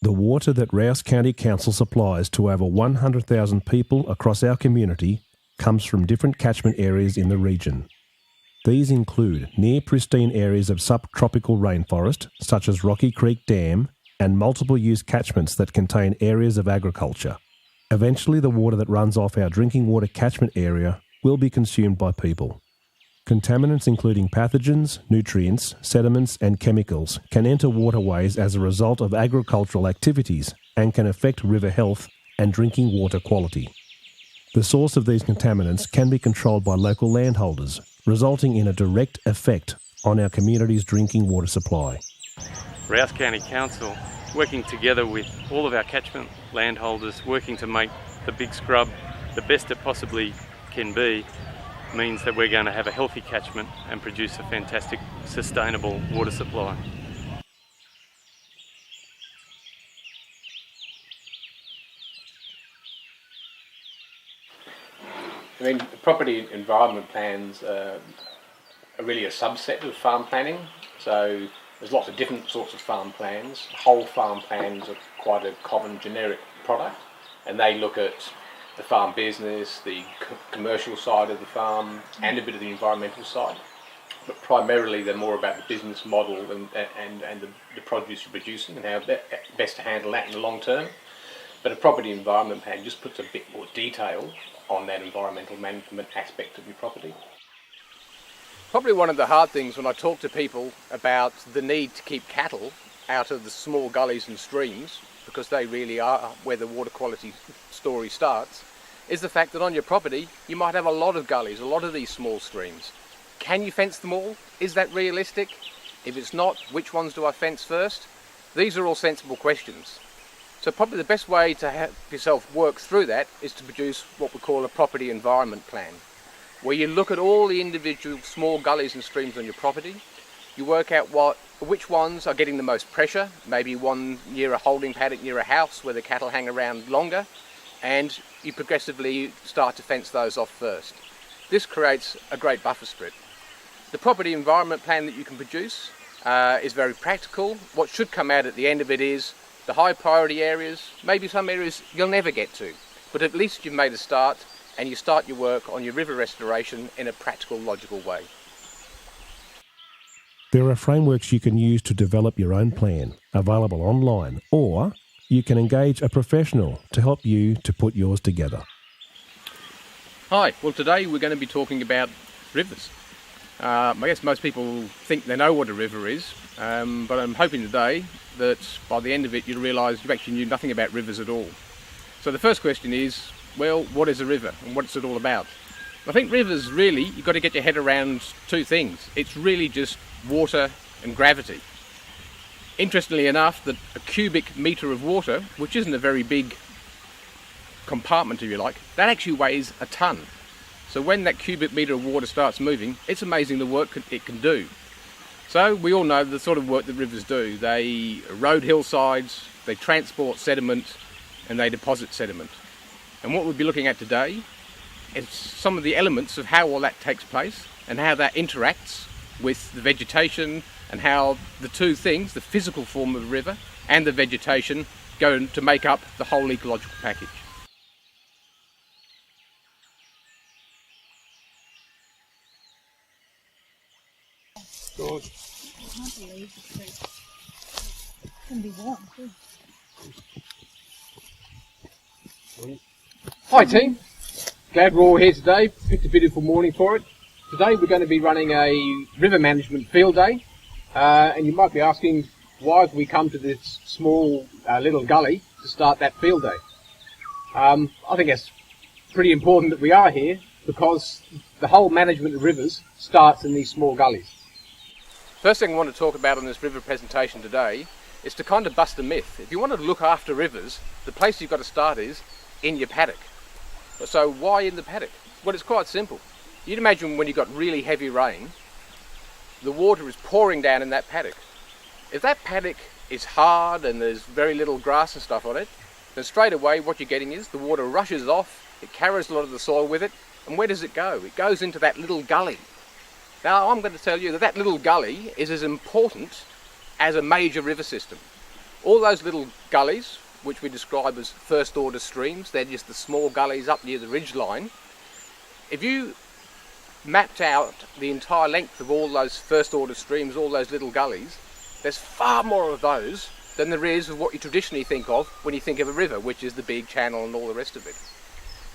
The water that Rous County Council supplies to over 100,000 people across our community comes from different catchment areas in the region. These include near pristine areas of subtropical rainforest, such as Rocky Creek Dam, and multiple-use catchments that contain areas of agriculture. Eventually, the water that runs off our drinking water catchment area will be consumed by people. Contaminants including pathogens, nutrients, sediments and chemicals can enter waterways as a result of agricultural activities and can affect river health and drinking water quality. The source of these contaminants can be controlled by local landholders, resulting in a direct effect on our community's drinking water supply. Rous County Council, working together with all of our catchment landholders, working to make the big scrub the best it possibly can be, means that we're going to have a healthy catchment and produce a fantastic, sustainable water supply. I mean, property environment plans are really a subset of farm planning. So there's lots of different sorts of farm plans. Whole farm plans are quite a common generic product, and they look at the farm business, the commercial side of the farm, and a bit of the environmental side. But primarily they're more about the business model and the produce you're producing and how best to handle that in the long term. But a property environment plan just puts a bit more detail on that environmental management aspect of your property. Probably one of the hard things when I talk to people about the need to keep cattle out of the small gullies and streams, because they really are where the water quality story starts, is the fact that on your property you might have a lot of gullies, a lot of these small streams. Can you fence them all? Is that realistic? If it's not, which ones do I fence first? These are all sensible questions. So probably the best way to help yourself work through that is to produce what we call a property environment plan, where you look at all the individual small gullies and streams on your property. You work out which ones are getting the most pressure, maybe one near a holding paddock near a house where the cattle hang around longer, and you progressively start to fence those off first. This creates a great buffer strip. The property environment plan that you can produce is very practical. What should come out at the end of it is the high priority areas, maybe some areas you'll never get to, but at least you've made a start and you start your work on your river restoration in a practical, logical way. There are frameworks you can use to develop your own plan, available online, or you can engage a professional to help you to put yours together. Hi, well today we're going to be talking about rivers. I guess most people think they know what a river is, but I'm hoping today that by the end of it you'll realise you actually knew nothing about rivers at all. So the first question is, well, what is a river and what's it all about? I think rivers really, you've got to get your head around two things. It's really just water and gravity. Interestingly enough, that a cubic metre of water, which isn't a very big compartment if you like, that actually weighs a tonne. So when that cubic metre of water starts moving, it's amazing the work it can do. So we all know the sort of work that rivers do. They erode hillsides, they transport sediment, and they deposit sediment. And what we'll be looking at today is some of the elements of how all that takes place and how that interacts with the vegetation and how the two things, the physical form of the river and the vegetation, go to make up the whole ecological package. George. I can't believe the truth. It's going to be warm too. Hi team, glad we're all here today. Picked a beautiful morning for it. Today we're going to be running a river management field day, and you might be asking why have we come to this small little gully to start that field day. I think it's pretty important that we are here because the whole management of rivers starts in these small gullies. First thing I want to talk about on this river presentation today is to kind of bust a myth. If you want to look after rivers, the place you've got to start is in your paddock. So why in the paddock? Well, it's quite simple. You'd imagine when you've got really heavy rain, the water is pouring down in that paddock. If that paddock is hard and there's very little grass and stuff on it, then straight away what you're getting is the water rushes off, it carries a lot of the soil with it, and where does it go? It goes into that little gully. Now I'm going to tell you that that little gully is as important as a major river system. All those little gullies, which we describe as first order streams, they're just the small gullies up near the ridge line. If you mapped out the entire length of all those first order streams, all those little gullies, there's far more of those than there is of what you traditionally think of when you think of a river, which is the big channel and all the rest of it.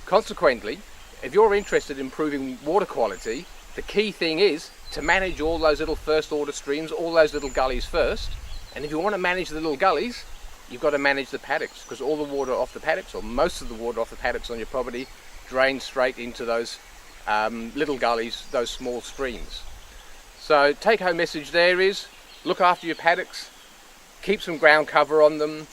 Consequently, if you're interested in improving water quality, the key thing is to manage all those little first order streams, all those little gullies first. And if you want to manage the little gullies, you've got to manage the paddocks, because all the water off the paddocks, or most of the water off the paddocks on your property, drains straight into those little gullies, those small streams. So take home message there is, look after your paddocks, keep some ground cover on them,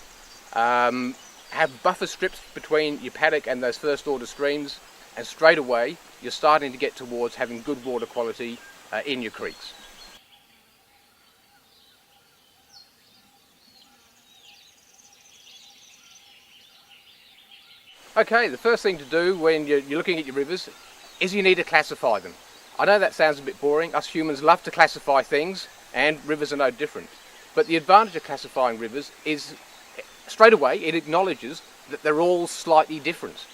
have buffer strips between your paddock and those first order streams, and straight away you're starting to get towards having good water quality in your creeks. Okay, the first thing to do when you're looking at your rivers is you need to classify them. I know that sounds a bit boring. Us humans love to classify things, and rivers are no different. But the advantage of classifying rivers is, straight away, it acknowledges that they're all slightly different.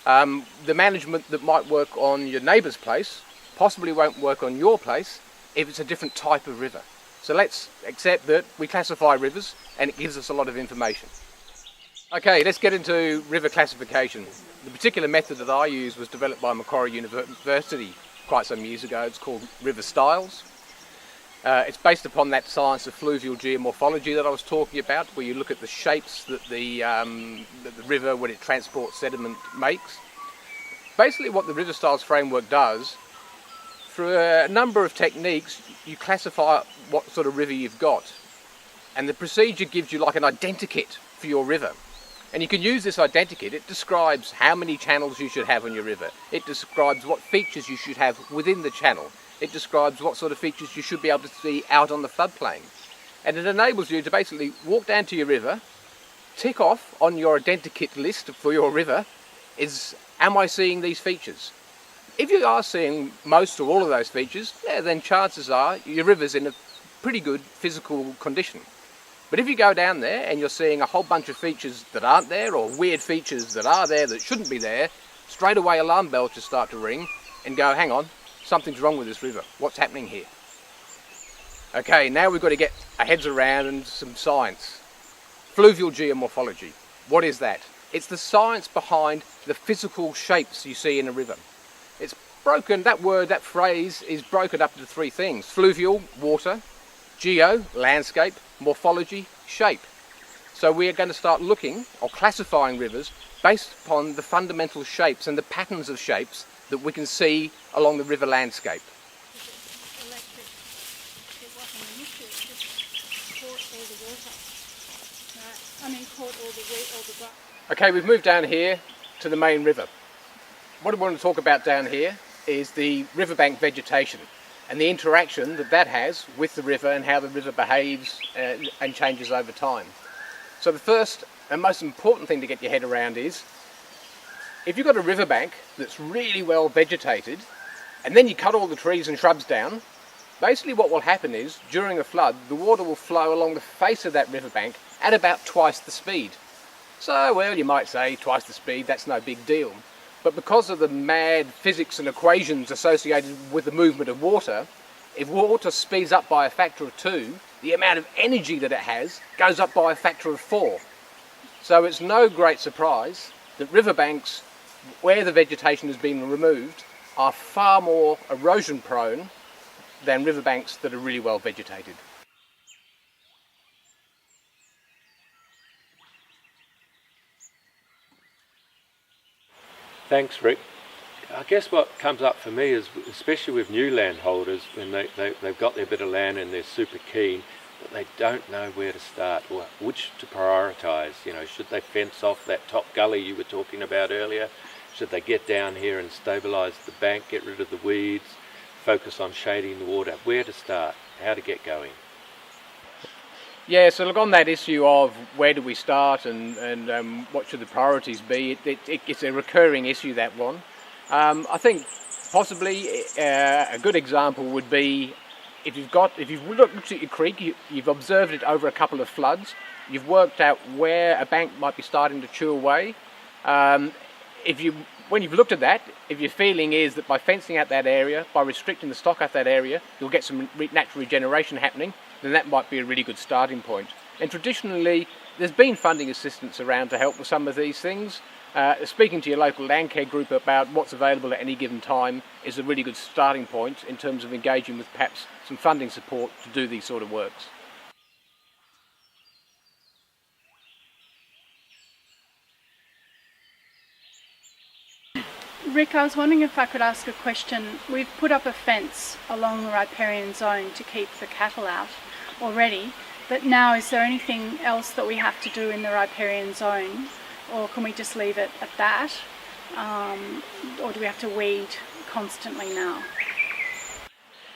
The management that might work on your neighbour's place possibly won't work on your place if it's a different type of river. So let's accept that we classify rivers and it gives us a lot of information. Okay, let's get into river classification. The particular method that I use was developed by Macquarie University quite some years ago. It's called river styles. It's based upon that science of fluvial geomorphology that I was talking about, where you look at the shapes that the river, when it transports sediment, makes. Basically what the river styles framework does, through a number of techniques, you classify what sort of river you've got. And the procedure gives you like an identikit for your river. And you can use this identikit. It describes how many channels you should have on your river. It describes what features you should have within the channel. It describes what sort of features you should be able to see out on the floodplain. And it enables you to basically walk down to your river, tick off on your identikit list for your river, am I seeing these features? If you are seeing most or all of those features, yeah, then chances are your river's in a pretty good physical condition. But if you go down there and you're seeing a whole bunch of features that aren't there, or weird features that are there that shouldn't be there, straight away alarm bells just start to ring and go, hang on, something's wrong with this river. What's happening here? Okay, now we've got to get our heads around some science. Fluvial geomorphology. What is that? It's the science behind the physical shapes you see in a river. It's broken, that word, that phrase is broken up into three things. Fluvial, water; geo, landscape; morphology, shape. So we are going to start looking or classifying rivers based upon the fundamental shapes and the patterns of shapes that we can see along the river landscape. Electric, it wasn't an issue, it just caught all the water. Right. I mean, caught all the root, all the grass. Okay, we've moved down here to the main river. What I want to talk about down here is the riverbank vegetation and the interaction that that has with the river and how the river behaves and changes over time. So the first and most important thing to get your head around is, if you've got a riverbank that's really well vegetated and then you cut all the trees and shrubs down, basically what will happen is, during a flood, the water will flow along the face of that riverbank at about twice the speed. So, well, you might say twice the speed, that's no big deal. But because of the mad physics and equations associated with the movement of water, if water speeds up by a factor of 2, the amount of energy that it has goes up by a factor of 4. So it's no great surprise that riverbanks where the vegetation has been removed are far more erosion prone than riverbanks that are really well vegetated. Thanks, Rick. I guess what comes up for me is, especially with new landholders, when they've got their bit of land and they're super keen, but they don't know where to start or which to prioritise. You know, should they fence off that top gully you were talking about earlier? Should they get down here and stabilise the bank, get rid of the weeds, focus on shading the water? Where to start? How to get going? Yeah, so look, on that issue of where do we start and what should the priorities be, it's a recurring issue, that one. I think possibly a good example would be if you've looked at your creek, you've observed it over a couple of floods, you've worked out where a bank might be starting to chew away. When you've looked at that, if your feeling is that by fencing out that area, by restricting the stock out that area, you'll get some natural regeneration happening, then that might be a really good starting point. And traditionally, there's been funding assistance around to help with some of these things. Speaking to your local Landcare group about what's available at any given time is a really good starting point in terms of engaging with perhaps some funding support to do these sort of works. Rick, I was wondering if I could ask a question. We've put up a fence along the riparian zone to keep the cattle out already, but now is there anything else that we have to do in the riparian zone, or can we just leave it at that, or do we have to weed constantly now?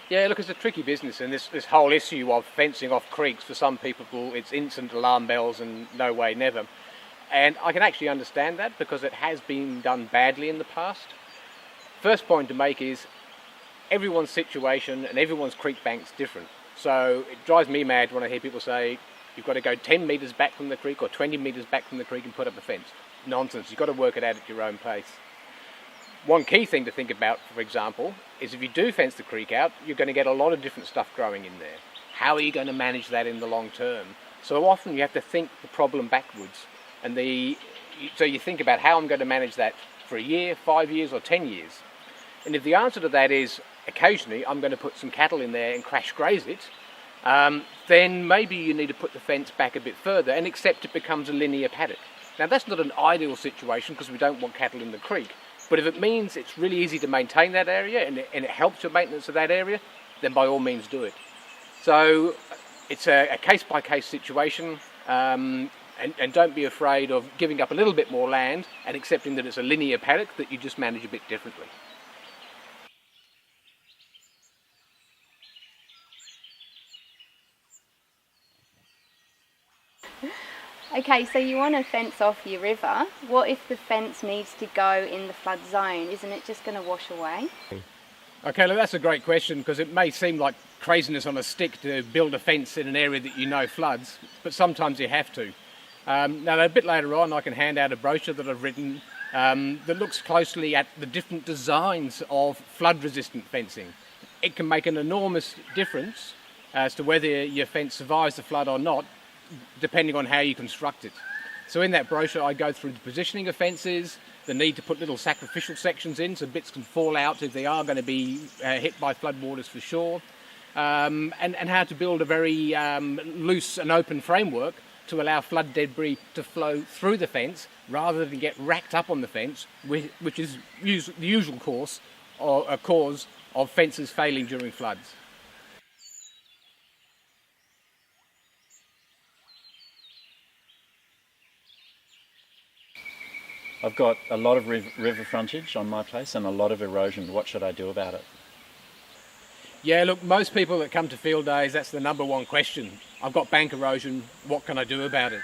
Yeah, look, it's a tricky business, and this whole issue of fencing off creeks, for some people it's instant alarm bells and no way, never. And I can actually understand that because it has been done badly in the past. First point to make is everyone's situation and everyone's creek bank's different. So it drives me mad when I hear people say you've got to go 10 metres back from the creek or 20 metres back from the creek and put up a fence. Nonsense, you've got to work it out at your own pace. One key thing to think about, for example, is if you do fence the creek out, you're going to get a lot of different stuff growing in there. How are you going to manage that in the long term? So often you have to think the problem backwards. And so you think about how I'm going to manage that for a year, 5 years or 10 years. And if the answer to that is occasionally I'm going to put some cattle in there and crash graze it, then maybe you need to put the fence back a bit further and accept it becomes a linear paddock. Now that's not an ideal situation because we don't want cattle in the creek, but if it means it's really easy to maintain that area and it helps your maintenance of that area, then by all means do it. So it's a case-by-case situation. And don't be afraid of giving up a little bit more land and accepting that it's a linear paddock that you just manage a bit differently. Okay, so you want to fence off your river. What if the fence needs to go in the flood zone? Isn't it just going to wash away? Okay, look, that's a great question because it may seem like craziness on a stick to build a fence in an area that you know floods, but sometimes you have to. Now, a bit later on, I can hand out a brochure that I've written that looks closely at the different designs of flood-resistant fencing. It can make an enormous difference as to whether your fence survives the flood or not, depending on how you construct it. So in that brochure, I go through the positioning of fences, the need to put little sacrificial sections in so bits can fall out if they are going to be hit by floodwaters for sure, and how to build a very loose and open framework to allow flood debris to flow through the fence rather than get racked up on the fence, which is the usual cause of fences failing during floods. I've got a lot of river frontage on my place and a lot of erosion. What should I do about it? Yeah, look, most people that come to field days, that's the number one question. I've got bank erosion, what can I do about it?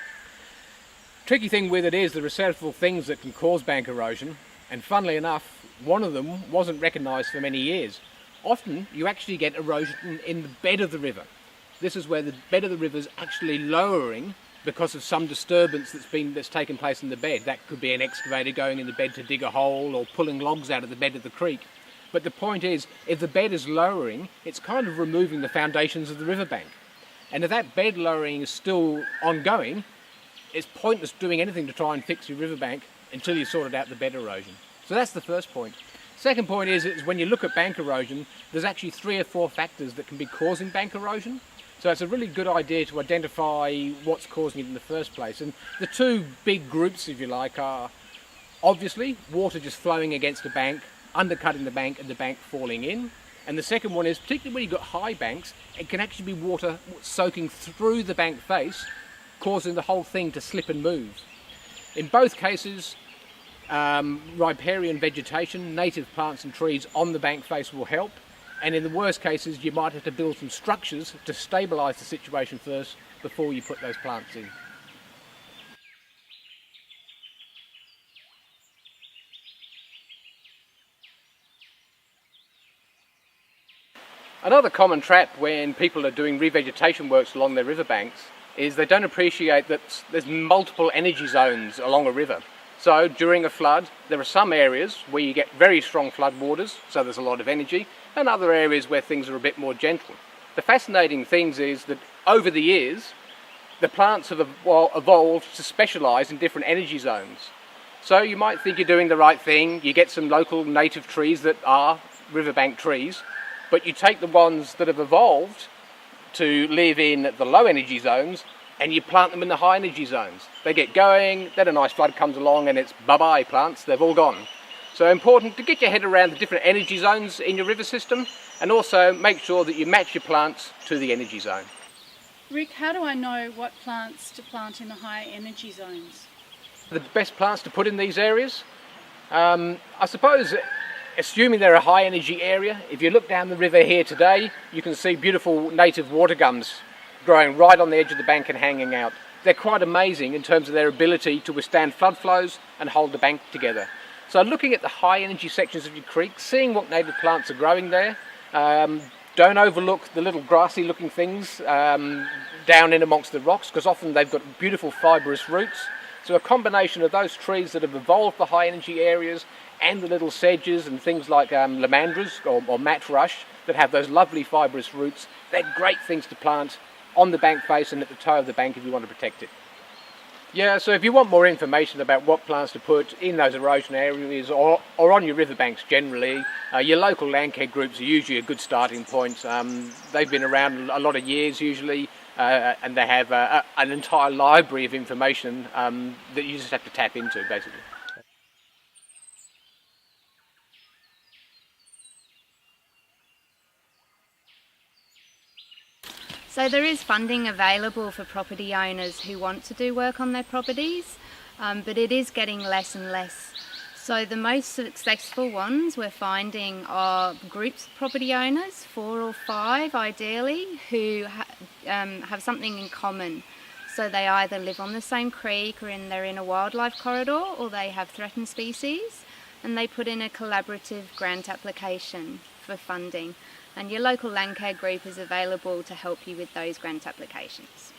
Tricky thing with it is there are several things that can cause bank erosion, and funnily enough, one of them wasn't recognised for many years. Often you actually get erosion in the bed of the river. This is where the bed of the river is actually lowering because of some disturbance that's taken place in the bed. That could be an excavator going in the bed to dig a hole or pulling logs out of the bed of the creek. But the point is, if the bed is lowering, it's kind of removing the foundations of the riverbank. And if that bed lowering is still ongoing, it's pointless doing anything to try and fix your riverbank until you've sorted out the bed erosion. So that's the first point. Second point is when you look at bank erosion, there's actually 3 or 4 factors that can be causing bank erosion. So it's a really good idea to identify what's causing it in the first place. And the 2 big groups, if you like, are obviously water just flowing against a bank, undercutting the bank and the bank falling in. And the second one is, particularly when you've got high banks, it can actually be water soaking through the bank face, causing the whole thing to slip and move. In both cases, riparian vegetation, native plants and trees on the bank face will help. And in the worst cases, you might have to build some structures to stabilise the situation first before you put those plants in. Another common trap when people are doing revegetation works along their riverbanks is they don't appreciate that there's multiple energy zones along a river. So during a flood, there are some areas where you get very strong flood waters, so there's a lot of energy, and other areas where things are a bit more gentle. The fascinating thing is that over the years, the plants have evolved to specialise in different energy zones. So you might think you're doing the right thing, you get some local native trees that are riverbank trees, but you take the ones that have evolved to live in the low energy zones and you plant them in the high energy zones. They get going, then a nice flood comes along and it's bye-bye plants, they've all gone. So important to get your head around the different energy zones in your river system and also make sure that you match your plants to the energy zone. Rick, how do I know what plants to plant in the high energy zones? The best plants to put in these areas? I suppose, assuming they're a high energy area, if you look down the river here today, you can see beautiful native water gums growing right on the edge of the bank and hanging out. They're quite amazing in terms of their ability to withstand flood flows and hold the bank together. So looking at the high energy sections of your creek, seeing what native plants are growing there, don't overlook the little grassy looking things down in amongst the rocks, because often they've got beautiful fibrous roots. So a combination of those trees that have evolved the high energy areas and the little sedges and things like lamandras or mat rush that have those lovely fibrous roots, they're great things to plant on the bank face and at the toe of the bank if you want to protect it. Yeah, so if you want more information about what plants to put in those erosion areas or on your riverbanks generally, your local Landcare groups are usually a good starting point. They've been around a lot of years usually, and they have an entire library of information that you just have to tap into basically. So there is funding available for property owners who want to do work on their properties, but it is getting less and less. So the most successful ones we're finding are groups of property owners, 4 or 5 ideally, who have something in common. So they either live on the same creek or they're in a wildlife corridor, or they have threatened species, and they put in a collaborative grant application for funding. And your local Landcare group is available to help you with those grant applications.